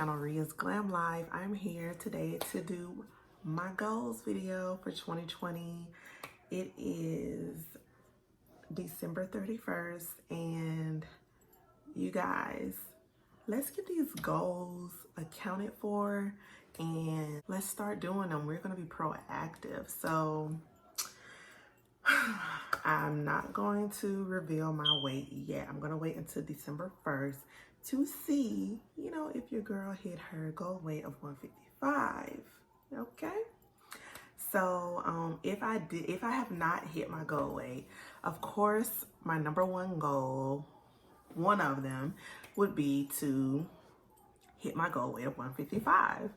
channel, Ria's Glam Life. I'm here today to do my goals video for 2020. It is December 31st, and you guys, let's get these goals accounted for and let's start doing them. We're going to be proactive. So I'm not going to reveal my weight yet. I'm going to wait until December 1st to see, if your girl hit her goal weight of 155. Okay? So if I have not hit my goal weight, of course, my number one goal, one of them, would be to hit my goal weight of 155.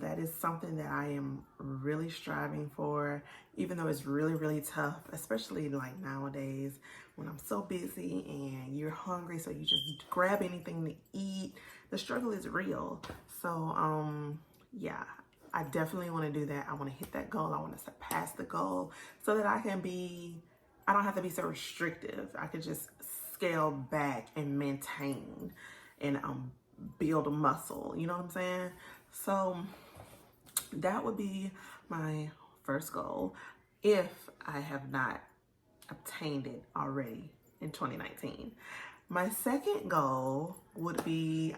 That is something that I am really striving for, even though it's really, really tough, especially like nowadays when I'm so busy and you're hungry, so you just grab anything to eat. The struggle is real. So, yeah, I definitely want to do that. I want to hit that goal. I want to surpass the goal so that I don't have to be so restrictive. I could just scale back and maintain and build a muscle. You know what I'm saying? So that would be my first goal if I have not obtained it already in 2019. My second goal would be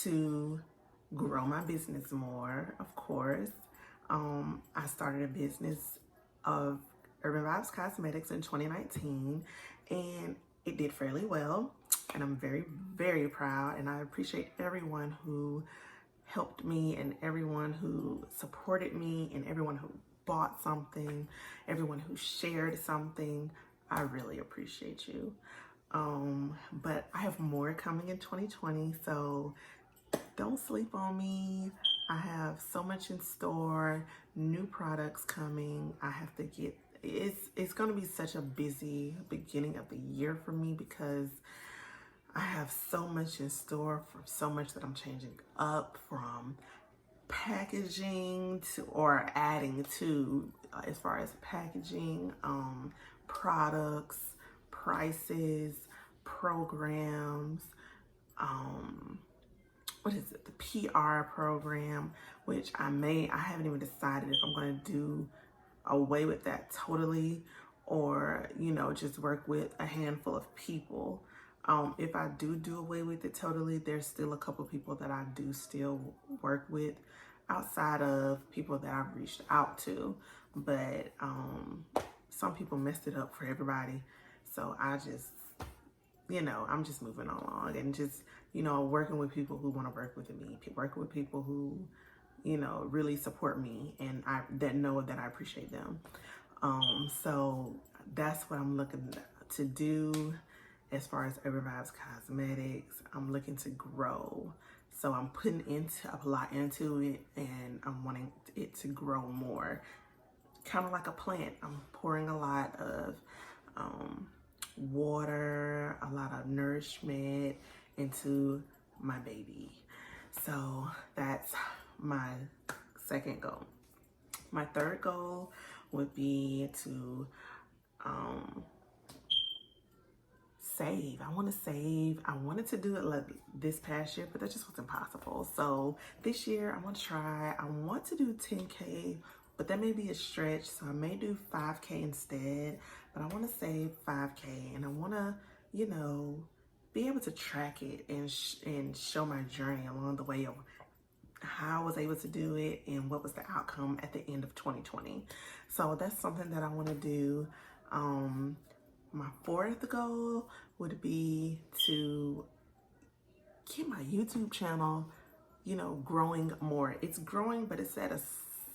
to grow my business more, of course. I started a business of Urban Vibes Cosmetics in 2019, and it did fairly well. And I'm very, very proud, and I appreciate everyone who helped me and everyone who supported me and everyone who bought something, everyone who shared something. I really appreciate you. But I have more coming in 2020, so don't sleep on me. I have so much in store, new products coming. I have to get, it's going to be such a busy beginning of the year for me because I have so much in store, from so much that I'm changing up, from packaging to, or adding to, as far as packaging, products, prices, programs, what is it, the PR program, which I haven't even decided if I'm going to do away with that totally, or, just work with a handful of people. If I do away with it totally, there's still a couple people that I do still work with outside of people that I've reached out to. But some people messed it up for everybody. So I just, I'm just moving along and just, working with people who want to work with me, working with people who, really support me and that know that I appreciate them. So that's what I'm looking to do. As far as Urban Vibes Cosmetics, I'm looking to grow. So I'm putting a lot into it, and I'm wanting it to grow more. Kind of like a plant. I'm pouring a lot of water, a lot of nourishment into my baby. So that's my second goal. My third goal would be to save. I want to save. I wanted to do it like this past year, but that just wasn't possible. So this year I want to try. I want to do 10K, but that may be a stretch. So I may do 5K instead, but I want to save 5K, and I want to, be able to track it and show my journey along the way of how I was able to do it and what was the outcome at the end of 2020. So that's something that I want to do. My fourth goal would be to keep my YouTube channel, growing more. It's growing, but it's at a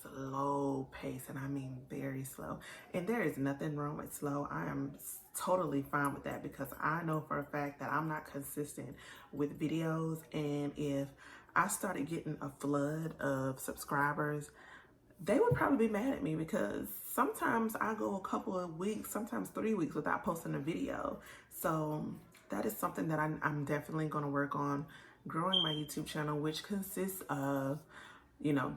slow pace, and I mean very slow. And there is nothing wrong with slow. I am totally fine with that because I know for a fact that I'm not consistent with videos, and if I started getting a flood of subscribers, they would probably be mad at me because sometimes I go a couple of weeks, sometimes 3 weeks without posting a video. So that is something that I'm definitely going to work on, growing my YouTube channel, which consists of,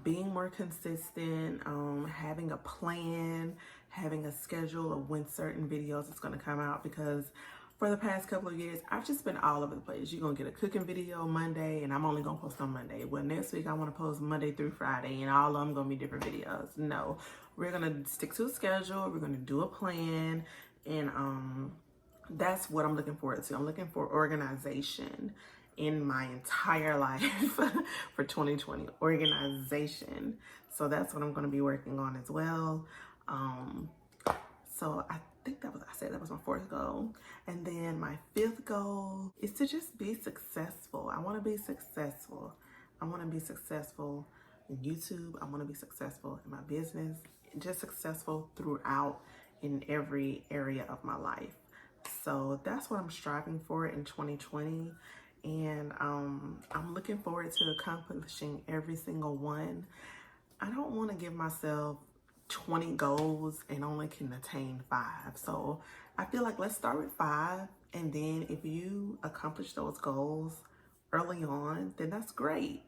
being more consistent, having a plan, having a schedule of when certain videos is going to come out, because for the past couple of years, I've just been all over the place. You're going to get a cooking video Monday, and I'm only going to post on Monday. Well, next week, I want to post Monday through Friday, and all of them going to be different videos. No, we're going to stick to a schedule. We're going to do a plan, and that's what I'm looking forward to. I'm looking for organization in my entire life for 2020. Organization. So that's what I'm going to be working on as well. So I think I said that was my 4th goal. And then my 5th goal is to just be successful. I want to be successful. I want to be successful in YouTube. I want to be successful in my business. Just successful throughout in every area of my life. So that's what I'm striving for in 2020. And I'm looking forward to accomplishing every single one. I don't want to give myself 20 goals and only can attain 5. So I feel like let's start with 5. And then if you accomplish those goals early on, then that's great.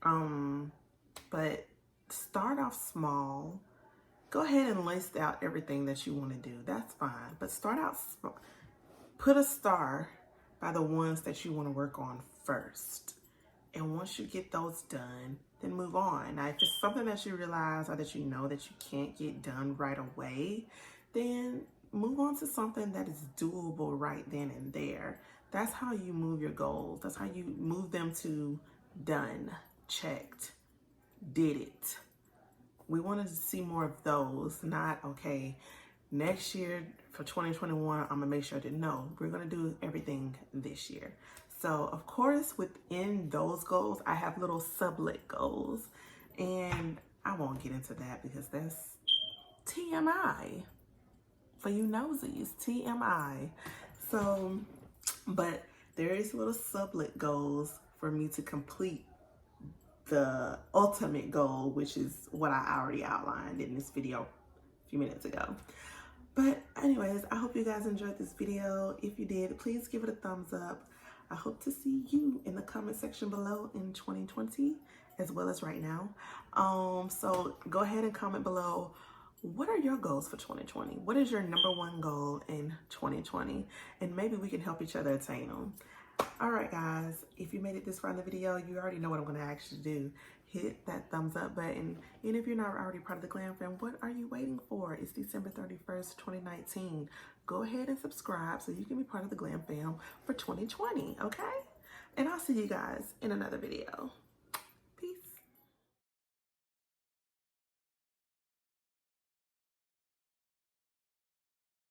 But start off small. Go ahead and list out everything that you want to do. That's fine. But start out small. Put a star by the ones that you want to work on first. And once you get those done, then move on. Now, if it's something that you realize or that you know that you can't get done right away, then move on to something that is doable right then and there. That's how you move your goals. That's how you move them to done, checked, did it. We want to see more of those, not, okay, next year for 2021, I'm going to make sure that no, we're going to do everything this year. So, of course, within those goals, I have little sublet goals. And I won't get into that because that's TMI. For you nosies, TMI. So, but there is little sublet goals for me to complete the ultimate goal, which is what I already outlined in this video a few minutes ago. But anyways, I hope you guys enjoyed this video. If you did, please give it a thumbs up. I hope to see you in the comment section below in 2020 as well as right now. So go ahead and comment below. What are your goals for 2020? What is your #1 goal in 2020? And maybe we can help each other attain them. All right, guys, if you made it this far in the video, you already know what I'm going to ask you to do. Hit that thumbs up button. And if you're not already part of the Glam Fam, what are you waiting for? It's December 31st, 2019. Go ahead and subscribe so you can be part of the Glam Fam for 2020, okay? And I'll see you guys in another video.